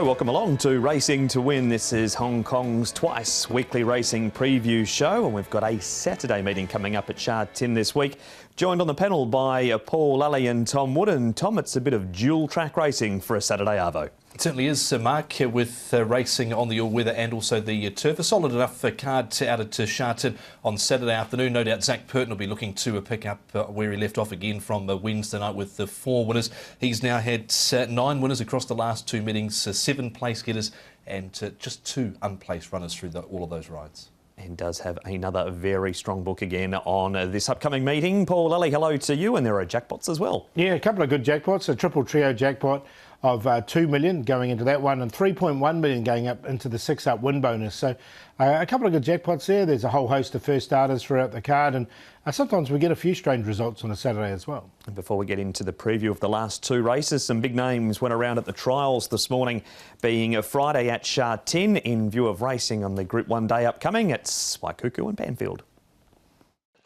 Hello, welcome along to Racing to Win. This is Hong Kong's twice weekly racing preview show, and we've got a Saturday meeting coming up at Sha Tin this week. Joined on the panel by Paul Lally and Tom Wood. And Tom, it's a bit of dual track racing for a Saturday arvo. It certainly is, Mark, with racing on the all-weather and also the turf. A solid enough card out at Sha Tin on Saturday afternoon. No doubt Zach Purton will be looking to pick up where he left off again from Wednesday night with the 4 winners. He's now had 9 winners across the last 2 meetings, 7 place getters and just 2 unplaced runners through all of those rides. And does have another very strong book again on this upcoming meeting. Paul Lally, hello to you, and there are jackpots as well. Yeah, a couple of good jackpots. A triple trio jackpot of 2 million going into that one and 3.1 million going up into the 6-up win bonus. So a couple of good jackpots there. There's a whole host of first starters throughout the card, and sometimes we get a few strange results on a Saturday as well. And before we get into the preview of the last 2 races, some big names went around at the trials this morning, being a Friday at Sha Tin in view of racing on the Group 1 day upcoming. It's Waikuku and Panfield.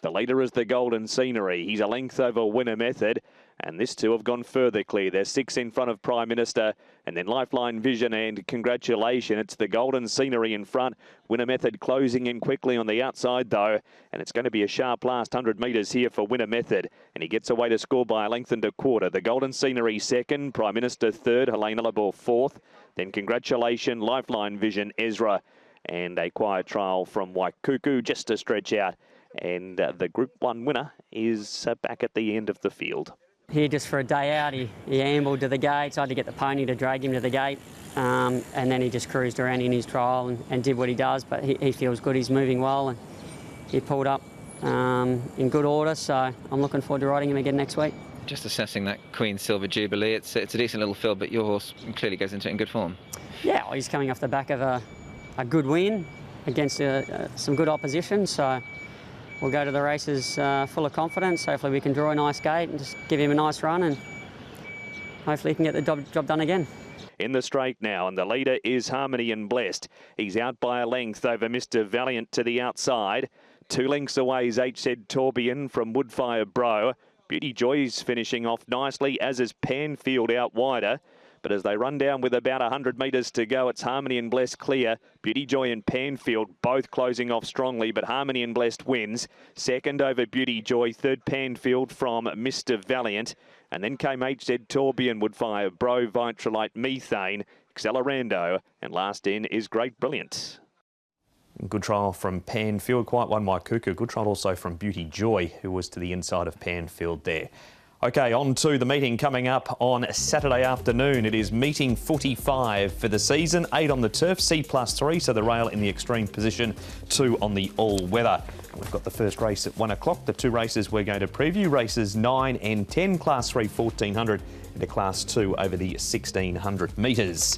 The leader is the Golden Scenery. He's a length over Winner Method. And this 2 have gone further clear. They're 6 in front of Prime Minister, and then Lifeline Vision and Congratulations. It's the Golden Scenery in front. Winner Method closing in quickly on the outside though, and it's going to be a sharp last 100 metres here for Winner Method, and he gets away to score by a length and a quarter. The Golden Scenery second, Prime Minister third, Helena Labor fourth, then Congratulations, Lifeline Vision, Ezra, and a quiet trial from Waikuku just to stretch out. And the Group 1 winner is back at the end of the field. Here just for a day out, he ambled to the gates. I had to get the pony to drag him to the gate, and then he just cruised around in his trial and did what he does. But he feels good, he's moving well, and he pulled up in good order, so I'm looking forward to riding him again next week. Just assessing that Queen Silver Jubilee, it's a decent little field, but your horse clearly goes into it in good form. Yeah, well, he's coming off the back of a good win against some good opposition, so we'll go to the races full of confidence. Hopefully we can draw a nice gate and just give him a nice run, and hopefully he can get the job done again. In the straight now, and the leader is Harmony and Blessed. He's out by a length over Mr. Valiant to the outside. 2 lengths away is HZ Torbian from Woodfire Bro. Beauty Joy's finishing off nicely, as is Panfield out wider. But as they run down with about 100 metres to go, it's Harmony and Blessed clear. Beauty Joy and Panfield both closing off strongly, but Harmony and Blessed wins. Second over Beauty Joy, third Panfield from Mr. Valiant. And then came HZ Torbian, Woodfire, Bro, Vitrolite, Methane, Accelerando, and last in is Great Brilliant. Good trial from Panfield, quite one Waikuku. Good trial also from Beauty Joy, who was to the inside of Panfield there. OK, on to the meeting coming up on Saturday afternoon. It is meeting 45 for the season. 8 on the turf, C+3, so the rail in the extreme position, 2 on the all-weather. We've got the first race at 1 o'clock. The 2 races we're going to preview, races 9 and 10, Class 3 1400 and a Class 2 over the 1600 metres.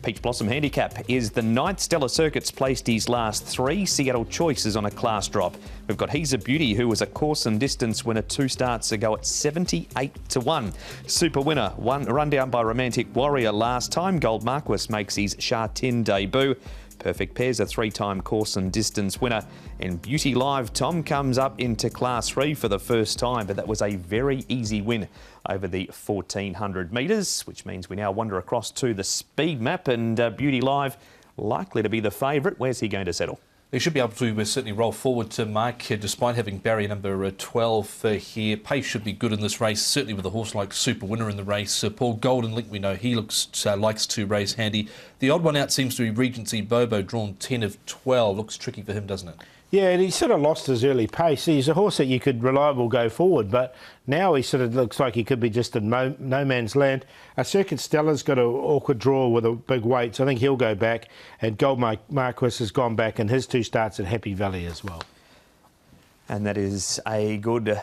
Peach Blossom Handicap is the 9th. Stellar Circuits placed his last 3. Seattle Choice is on a class drop. We've got He's a Beauty, who was a course and distance winner 2 starts ago at 78 to 1. Super winner, run down by Romantic Warrior last time. Gold Marquis makes his Sha Tin debut. Perfect Pairs, a 3-time course and distance winner. And Beauty Live Tom comes up into Class 3 for the first time, but that was a very easy win over the 1400 metres, which means we now wander across to the speed map, and Beauty Live likely to be the favourite. Where's he going to settle? He should be able to certainly roll forward to Mark, despite having barrier number 12 here. Pace should be good in this race, certainly with a horse like Super Winner in the race. Paul Golden Link, we know he likes to race handy. The odd one out seems to be Regency Bobo, drawn 10 of 12. Looks tricky for him, doesn't it? Yeah, and he sort of lost his early pace. He's a horse that you could reliable go forward, but now he sort of looks like he could be just in no man's land. Circuit Stella's got an awkward draw with a big weight, so I think he'll go back. And Gold Marquis has gone back in his 2 starts at Happy Valley as well. And that is a good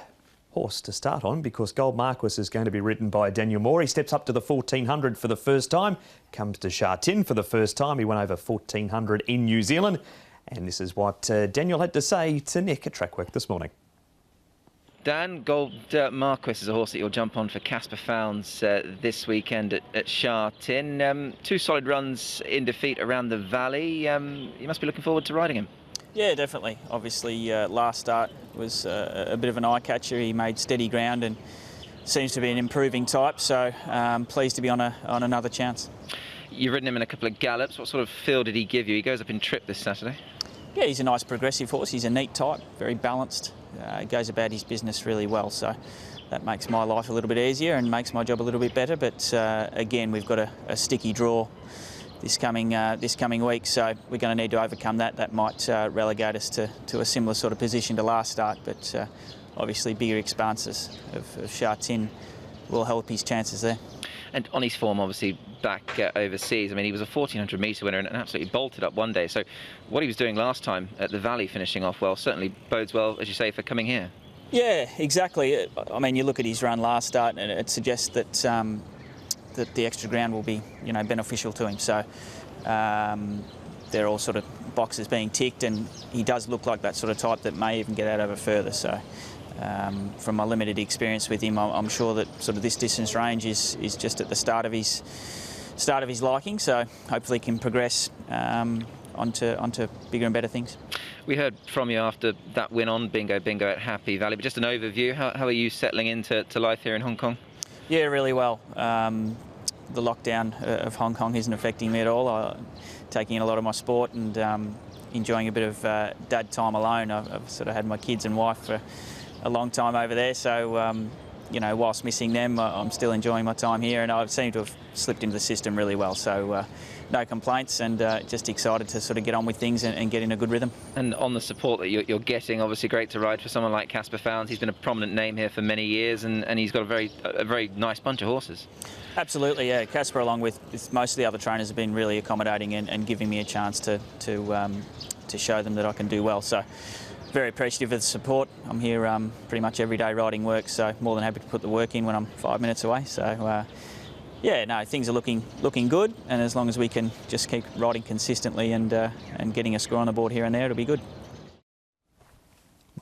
horse to start on, because Gold Marquis is going to be ridden by Daniel Moore. He steps up to the 1400 for the first time, comes to Sha Tin for the first time. He went over 1400 in New Zealand. And this is what Daniel had to say to Nick at Trackwork this morning. Dan, Gold Marquis is a horse that you'll jump on for Casper Founds this weekend at Sha Tin. 2 solid runs in defeat around the valley. You must be looking forward to riding him. Yeah, definitely. Obviously, last start was a bit of an eye-catcher. He made steady ground and seems to be an improving type, so pleased to be on another chance. You've ridden him in a couple of gallops. What sort of feel did he give you? He goes up in trip this Saturday. Yeah, he's a nice progressive horse. He's a neat type, very balanced. Goes about his business really well, so that makes my life a little bit easier and makes my job a little bit better. But again, we've got a sticky draw this coming week, so we're going to need to overcome that. That might relegate us to a similar sort of position to last start, but obviously bigger expanses of Sha Tin will help his chances there. And on his form, obviously, back overseas, I mean, he was a 1400 metre winner and absolutely bolted up one day. So what he was doing last time at the Valley, finishing off well, certainly bodes well, as you say, for coming here. Yeah, exactly. I mean, you look at his run last start and it suggests that that the extra ground will be, beneficial to him. So they're all sort of boxes being ticked, and he does look like that sort of type that may even get out over further. So from my limited experience with him, I'm sure that sort of this distance range is just at the start of his liking. So hopefully he can progress onto bigger and better things. We heard from you after that win on Bingo at Happy Valley, but just an overview, how are you settling into life here in Hong Kong? Yeah, really well. The lockdown of Hong Kong isn't affecting me at all. I'm taking in a lot of my sport and enjoying a bit of dad time alone. I've sort of had my kids and wife for a long time over there, so whilst missing them, I'm still enjoying my time here, and I seem to have slipped into the system really well. So no complaints, and just excited to sort of get on with things and get in a good rhythm. And on the support that you're getting, obviously great to ride for someone like Casper Fownes. He's been a prominent name here for many years, and he's got a very nice bunch of horses. Absolutely, yeah. Casper, along with most of the other trainers, have been really accommodating and giving me a chance to show them that I can do well. So very appreciative of the support. I'm here pretty much every day riding work, so more than happy to put the work in when I'm 5 minutes away. So yeah, no, things are looking good, and as long as we can just keep riding consistently and getting a score on the board here and there, it'll be good.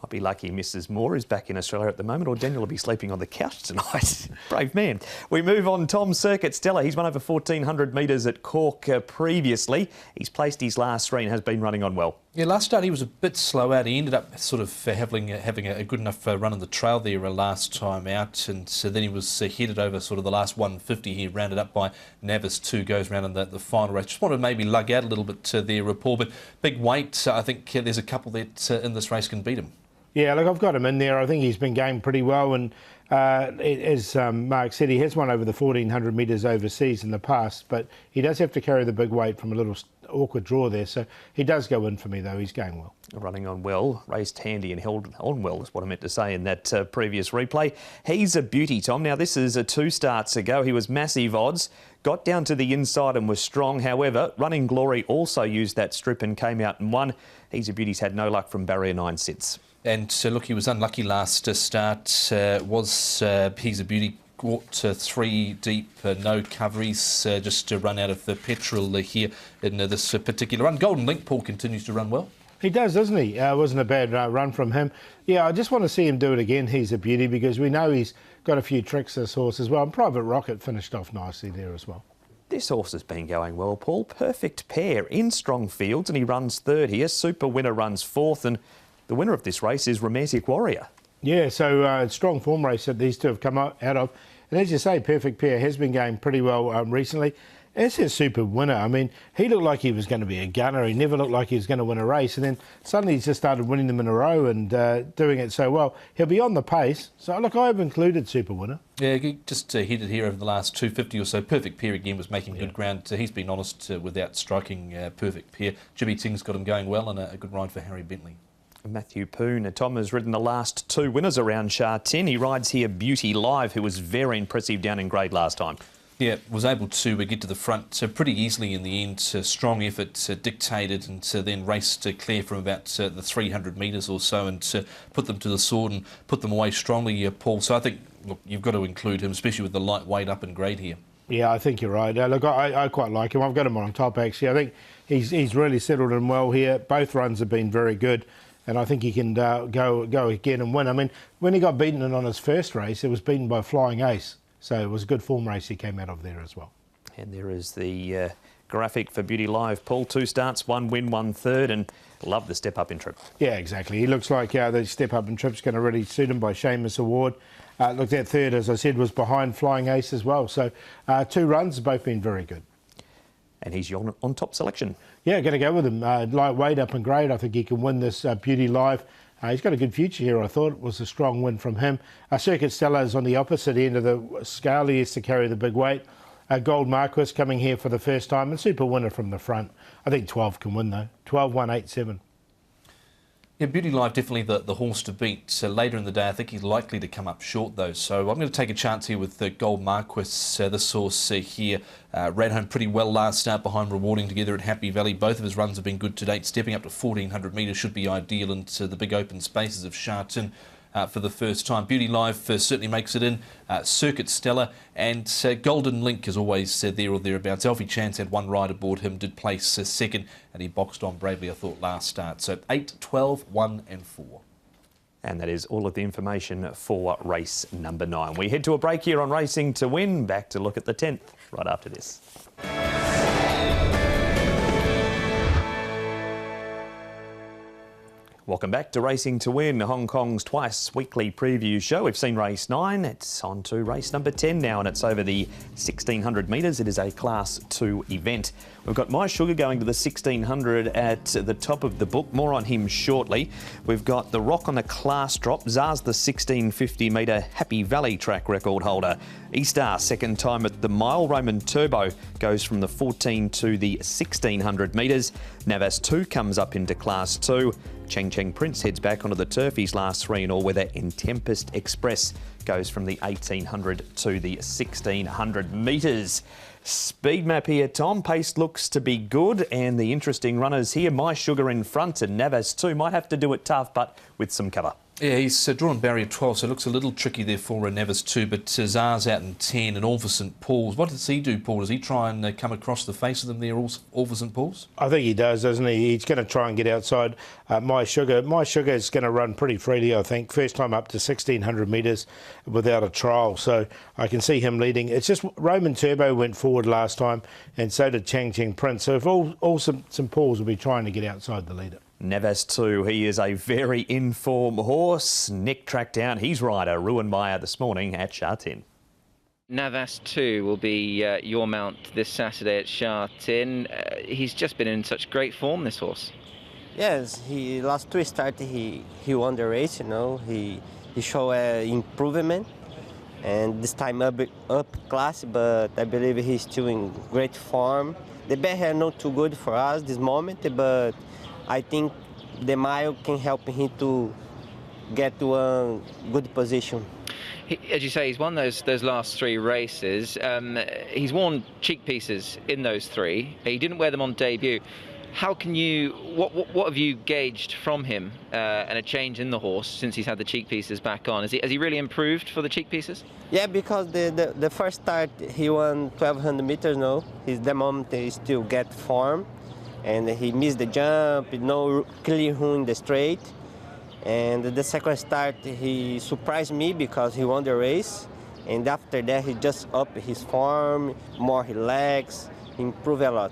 Might be lucky Mrs. Moore is back in Australia at the moment, or Daniel will be sleeping on the couch tonight. Brave man. We move on. Tom Circuit Stella. He's won over 1,400 metres at Cork previously. He's placed his last three and has been running on well. Yeah, last start he was a bit slow out. He ended up sort of having a good enough run on the trail there last time out, and so then he was headed over sort of the last 150 here, rounded up by Navis. 2 goes round in the final race. Just wanted to maybe lug out a little bit there, Paul, but big weight. I think there's a couple that in this race can beat him. Yeah, look, I've got him in there. I think he's been going pretty well, and as Mark said, he has won over the 1,400 metres overseas in the past, but he does have to carry the big weight from a little awkward draw there, so he does go in for me, though. He's going well. Running on well, raced handy and held on well is what I meant to say in that previous replay. He's a beauty, Tom. Now, this is 2 starts ago. He was massive odds, got down to the inside and was strong. However, Running Glory also used that strip and came out and won. He's a beauty's had no luck from barrier 9 since. And look, he was unlucky last start. He's a beauty. Caught 3 deep, no coveries, just to run out of the petrol here in this particular run. Golden Link, Paul, continues to run well. He does, doesn't he? Wasn't a bad run from him. Yeah, I just want to see him do it again. He's a beauty, because we know he's got a few tricks, this horse, as well. And Private Rocket finished off nicely there as well. This horse has been going well, Paul. Perfect pair in strong fields, and he runs 3rd here. Super Winner runs 4th, and the winner of this race is Romantic Warrior. Yeah, so strong form race that these two have come out of. And as you say, Perfect Pair has been going pretty well recently. As his Super Winner, I mean, he looked like he was going to be a gunner. He never looked like he was going to win a race. And then suddenly he's just started winning them in a row and doing it so well. He'll be on the pace. So, look, I've included Super Winner. Yeah, he just headed here over the last 250 or so. Perfect Pair again was making good ground. He's been honest without striking Perfect Pair. Jimmy Ting's got him going well, and a good ride for Harry Bentley. Matthew Poon. Tom has ridden the last 2 winners around Sha Tin. He rides here Beauty Live, who was very impressive down in grade last time. Yeah, was able to get to the front pretty easily in the end. Strong effort dictated, and then raced clear from about the 300 metres or so, and put them to the sword and put them away strongly, Paul. So I think, look, you've got to include him, especially with the lightweight up in grade here. Yeah, I think you're right. Look, I quite like him. I've got him on top, actually. I think he's really settled in well here. Both runs have been very good. And I think he can go again and win. I mean, when he got beaten in on his first race, it was beaten by Flying Ace. So it was a good form race he came out of there as well. And there is the graphic for Beauty Live. Paul, 2 starts, 1 win, 1 third, and love the step up in trip. Yeah, exactly. He looks like the step up in trip's going to really suit him by Seamus Award. Look, that third, as I said, was behind Flying Ace as well. So 2 runs have both been very good. and he's your on top selection. Yeah, going to go with him. Lightweight, up and grade. I think he can win this Beauty Live. He's got a good future here. I thought it was a strong win from him. Circuit Stella is on the opposite end of the scale. He has to carry the big weight. Gold Marquis coming here for the first time, and super winner from the front. I think 12 can win though. 12-1-8-7. Yeah, Beauty Live definitely the horse to beat. Later in the day, I think he's likely to come up short though. So I'm going to take a chance here with the Gold Marquis. This horse here ran home pretty well last start behind Rewarding Together at Happy Valley. Both of his runs have been good to date. Stepping up to 1400 metres should be ideal into the big open spaces of Sha Tin for the first time. Beauty Live certainly makes it in. Circuit Stella and Golden Link is always there or thereabouts. Alfie Chance had one ride aboard him, did place second, and he boxed on bravely, I thought, last start. So 8, 12, 1 and 4. And that is all of the information for race number 9. We head to a break here on Racing to Win. Back to look at the 10th right after this. Welcome back to Racing to Win, Hong Kong's twice weekly preview show. We've seen race 9, it's on to race number 10 now, and it's over the 1600 metres. It is a Class 2 event. We've got My Sugar going to the 1600 at the top of the book. More on him shortly. We've got The Rock on a class drop. Zars the 1650 metre Happy Valley track record holder. E-Star, second time at the mile. Roman Turbo goes from the 14 to the 1600 metres. Navas 2 comes up into Class 2. Cheng Cheng Prince heads back onto the turf. His last 3 in all-weather. In Tempest Express goes from the 1800 to the 1600 metres. Speed map here, Tom. Pace looks to be good, and the interesting runners here, My Sugar in front, and Navas 2 might have to do it tough, but with some cover. Yeah, he's drawn barrier 12, so it looks a little tricky there for Navas 2, but Zars out in 10 and All for St Paul's. What does he do, Paul? Does he try and come across the face of them there, All for St Paul's? I think he does, doesn't he? He's going to try and get outside My Sugar. My Sugar is going to run pretty freely, I think. First time up to 1600 metres without a trial, so I can see him leading. It's just Roman Turbo went forward last time, and so did Cheng Cheng Prince. So if all St Paul's will be trying to get outside the leader. Navas 2, he is a very in-form horse. Nick tracked down his rider, Ruin Meyer, this morning at Sha Tin. Navas 2 will be your mount this Saturday at Sha Tin. He's just been in such great form, this horse. Yes, he last 3 starts he won the race. You know, he showed improvement, and this time up class. But I believe he's still in great form. The bet are not too good for us this moment, but I think the mile can help him to get to a good position. As you say, he's won those last 3 races. He's worn cheek pieces in those 3. He didn't wear them on debut. How can you? What have you gauged from him and a change in the horse since he's had the cheek pieces back on? Has he really improved for the cheek pieces? Yeah, because the first start he won 1200 meters. No, the moment he still get form. And he missed the jump, no clear run in the straight. And the second start, he surprised me because he won the race. And after that, he just upped his form, more relaxed, improved a lot.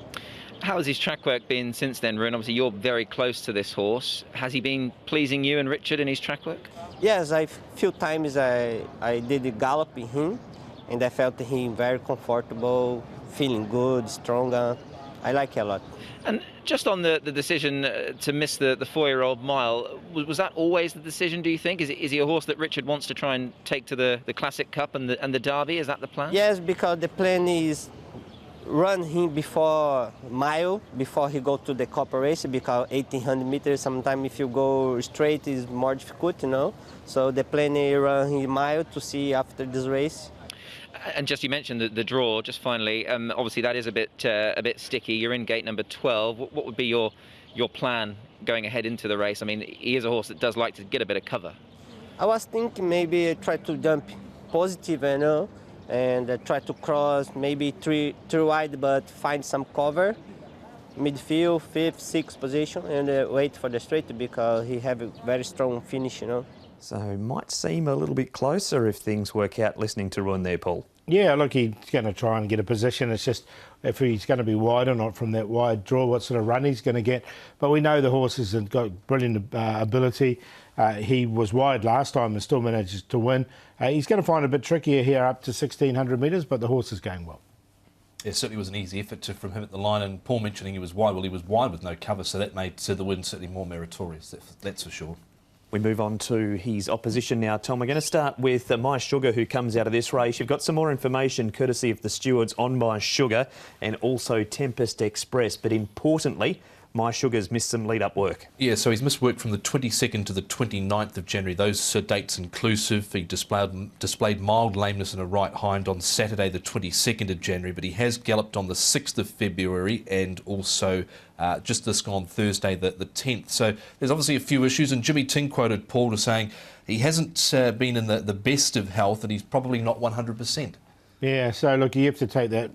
How has his track work been since then, Ruin? Obviously, you're very close to this horse. Has he been pleasing you and Richard in his track work? Yes, a few times I did the gallop in him, and I felt him very comfortable, feeling good, stronger. I like it a lot. And just on the decision to miss the 4-year-old mile, was that always the decision, do you think? Is he a horse that Richard wants to try and take to the Classic Cup and the Derby? Is that the plan? Yes, because the plan is run him before mile, before he go to the Cup race, because 1800 meters, sometimes if you go straight is more difficult, you know. So the plan is run him mile to see after this race. And just you mentioned the draw, just finally, obviously that is a bit sticky. You're in gate number 12. What would be your plan going ahead into the race? I mean, he is a horse that does like to get a bit of cover. I was thinking maybe try to jump positive, you know, and try to cross maybe three wide, but find some cover, midfield, 5th, 6th position, and wait for the straight because he have a very strong finish, you know. So might seem a little bit closer if things work out, listening to Ruin there, Paul. Yeah, look, he's going to try and get a position. It's just if he's going to be wide or not from that wide draw, what sort of run he's going to get. But we know the horse has got brilliant ability. He was wide last time and still manages to win. He's going to find it a bit trickier here up to 1600 metres, but the horse is going well. Yeah, certainly was an easy effort from him at the line, and Paul mentioning he was wide. Well, he was wide with no cover, so that made the win certainly more meritorious, that's for sure. We move on to his opposition now, Tom. We're going to start with My Sugar, who comes out of this race. You've got some more information courtesy of the stewards on My Sugar and also Tempest Express, but importantly, My Sugar's missed some lead-up work. Yeah, so he's missed work from the 22nd to the 29th of January. Those dates inclusive. He displayed mild lameness in a right hind on Saturday, the 22nd of January, but he has galloped on the 6th of February and also just this on Thursday, the 10th. So there's obviously a few issues, and Jimmy Ting quoted Paul as saying he hasn't been in the best of health and he's probably not 100%. Yeah, so look, you have to take that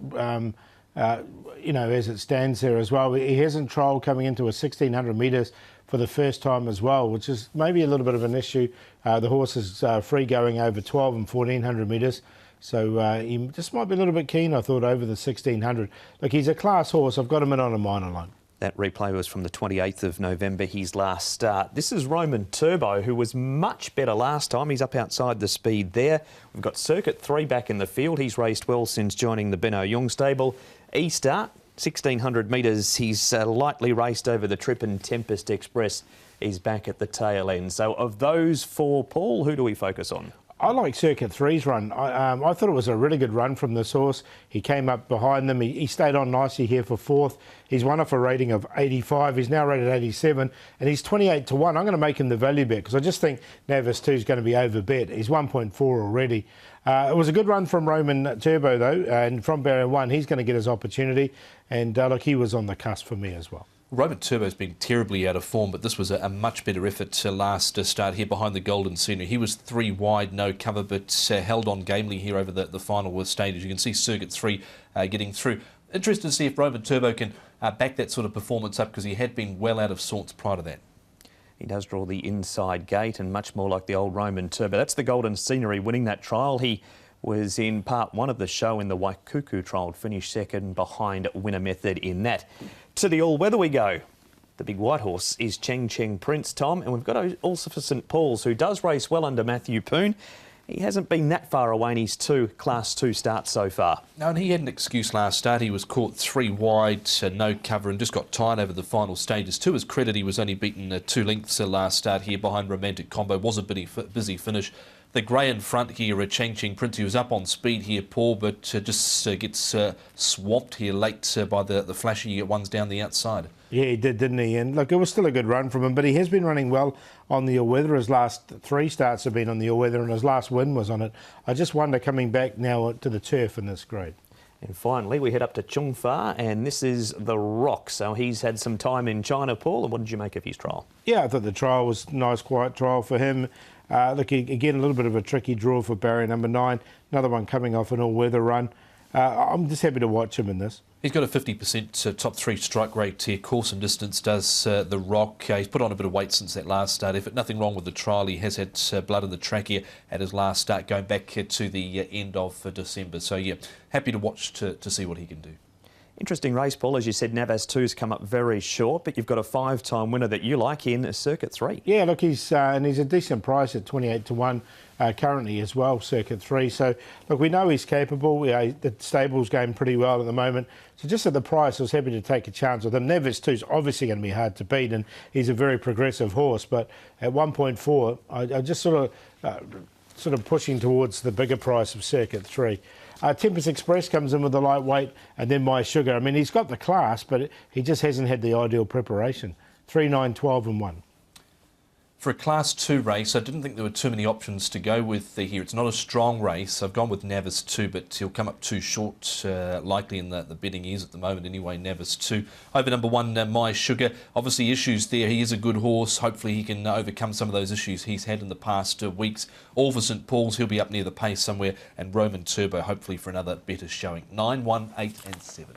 as it stands there as well. He hasn't trialled coming into a 1600 metres for the first time as well, which is maybe a little bit of an issue. The horse is free going over 12 and 1400 metres, so he just might be a little bit keen, I thought, over the 1600. Look, he's a class horse. I've got him in on a minor line. That replay was from the 28th of November, his last start. This is Roman Turbo, who was much better last time. He's up outside the speed there. We've got Circuit 3 back in the field. He's raced well since joining the Benno Young stable. E-Start, 1600 metres. He's lightly raced over the trip, and Tempest Express is back at the tail end. So of those four, Paul, who do we focus on? I like Circuit 3's run. I thought it was a really good run from this horse. He came up behind them. He stayed on nicely here for fourth. He's won off a rating of 85. He's now rated 87, and he's 28 to 1. I'm going to make him the value bet because I just think Navis 2 is going to be overbet. He's 1.4 already. It was a good run from Roman Turbo, though, and from barrier 1, he's going to get his opportunity. And look, he was on the cusp for me as well. Roman Turbo's been terribly out of form, but this was a much better effort to last start here behind the Golden Scenery. He was 3 wide, no cover, but held on gamely here over the final stages. You can see Circuit 3 getting through. Interested to see if Roman Turbo can back that sort of performance up, because he had been well out of sorts prior to that. He does draw the inside gate and much more like the old Roman Turbo. That's the Golden Scenery winning that trial. He was in part 1 of the show in the Waikuku trial, finished second behind Winner Method in that. To the all-weather we go. The big white horse is Cheng Cheng Prince, Tom, and we've got also for St Paul's, who does race well under Matthew Poon. He hasn't been that far away in his 2 Class 2 starts so far. No, and he had an excuse last start. He was caught 3 wide, no cover, and just got tired over the final stages. To his credit, he was only beaten 2 lengths last start here behind Romantic Combo. Was a busy finish. The grey in front here, Cheng Cheng Prince, he was up on speed here, Paul, but just gets swamped here late by the flashy ones down the outside. Yeah, he did, didn't he? And look, it was still a good run from him, but he has been running well on the all-weather. His last 3 starts have been on the all-weather, and his last win was on it. I just wonder, coming back now to the turf in this grade. And finally, we head up to Chung Fa, and this is The Rock. So he's had some time in China, Paul, and what did you make of his trial? Yeah, I thought the trial was a nice, quiet trial for him. Look, again, a little bit of a tricky draw for barrier number 9. Another one coming off an all-weather run. I'm just happy to watch him in this. He's got a 50% top 3 strike rate here. Course and distance does The Rock. He's put on a bit of weight since that last start effort. Nothing wrong with the trial. He has had blood in the track here at his last start, going back to the end of December. So, yeah, happy to watch to see what he can do. Interesting race, Paul. As you said, Navas 2's come up very short, but you've got a 5-time winner that you like in Circuit 3. Yeah, look, he's a decent price at 28 to 1 currently as well, Circuit 3. So, look, we know he's capable. The stable's going pretty well at the moment. So just at the price, I was happy to take a chance with him. Navas 2's obviously going to be hard to beat, and he's a very progressive horse. But at 1.4, I just sort of pushing towards the bigger price of Circuit 3. Tempest Express comes in with the lightweight, and then My Sugar. I mean, he's got the class, but he just hasn't had the ideal preparation. 3, 9, 12 and 1. For a Class 2 race, I didn't think there were too many options to go with here. It's not a strong race. I've gone with Navis 2, but he'll come up too short, likely in the betting is at the moment anyway, Navis 2. Over number 1, My Sugar. Obviously issues there. He is a good horse. Hopefully he can overcome some of those issues he's had in the past weeks. All for St Paul's. He'll be up near the pace somewhere. And Roman Turbo, hopefully for another better showing. 9, 1, 8 and 7.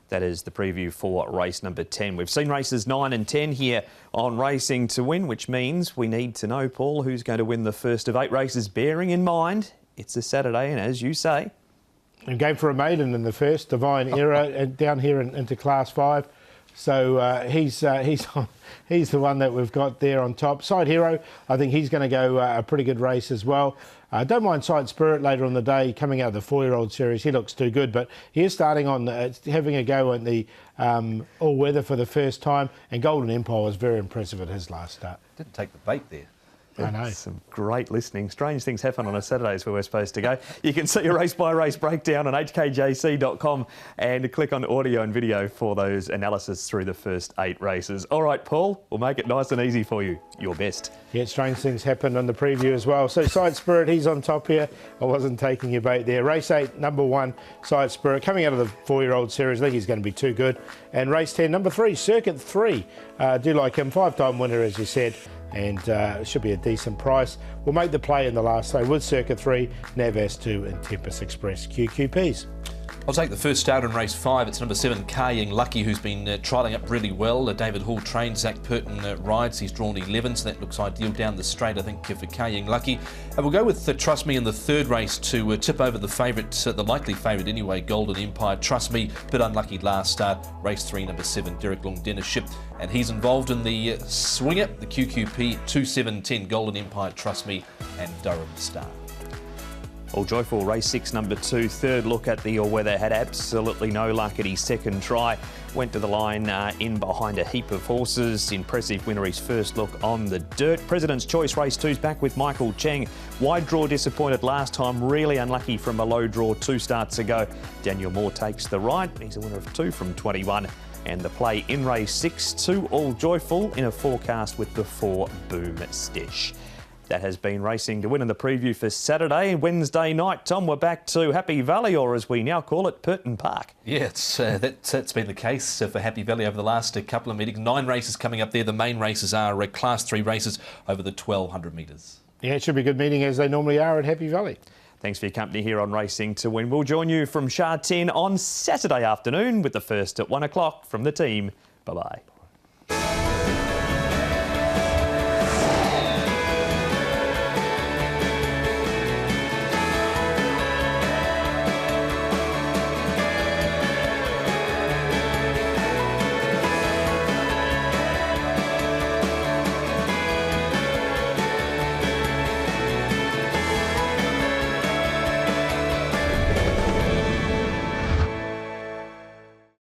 That is the preview for race number 10. We've seen races 9 and 10 here on Racing to Win, which means we need to know, Paul, who's going to win the first of 8 races, bearing in mind it's a Saturday, and as you say... And game for a maiden in the first, Divine Era, down here into Class 5. So he's the one that we've got there on top. Side Hero, I think he's going to go a pretty good race as well. Don't mind Side Spirit later on the day, coming out of the 4-year-old series. He looks too good, but he is starting on having a go at the all-weather for the first time, and Golden Empire was very impressive at his last start. Didn't take the bait there. I know. Some great listening. Strange things happen on a Saturdays where we're supposed to go. You can see a race-by-race breakdown on hkjc.com and click on audio and video for those analysis through the first 8 races. All right, Paul, we'll make it nice and easy for you. Your best. Yeah, strange things happened on the preview as well. So Side Spirit, he's on top here. I wasn't taking your bait there. Race 8, number 1, Side Spirit, coming out of the 4-year-old series. I think he's going to be too good. And race 10, number 3, Circuit 3. Do like him, 5-time winner, as you said. And it should be a decent price. We'll make the play in the last day with Circuit 3, Navas 2 and Tempest Express QQPs. I'll take the first starter in race 5. It's number 7, Young Lucky, who's been trialling up really well. David Hall trains, Zach Purton rides. He's drawn 11, so that looks ideal down the straight, I think, for Young Lucky. And we'll go with Trust Me in the third race to tip over the favourite, the likely favourite anyway, Golden Empire. Trust Me, bit unlucky last start. Race 3, number 7, Derek Long Dennis Ship. And he's involved in the Swinger, the QQP 2710, Golden Empire, Trust Me, and Durham Star. All joyful, race 6, number 2, third look at the all-weather, had absolutely no luck at his second try. Went to the line in behind a heap of horses. Impressive winner his first look on the dirt. President's Choice race 2's back with Michael Cheng. Wide draw disappointed last time, really unlucky from a low draw 2 starts ago. Daniel Moore takes the ride. He's a winner of 2 from 21. And the play in race 6, 2 all joyful in a forecast with the 4 Boom Stish. That has been racing to win in the preview for Saturday. Wednesday night, Tom, we're back to Happy Valley, or as we now call it, Purton Park. Yeah, that's been the case for Happy Valley over the last couple of meetings. 9 races coming up there. The main races are Class 3 races over the 1,200 metres. Yeah, it should be a good meeting as they normally are at Happy Valley. Thanks for your company here on Racing to Win. We'll join you from Sha Tin on Saturday afternoon with the first at 1 o'clock from the team. Bye-bye.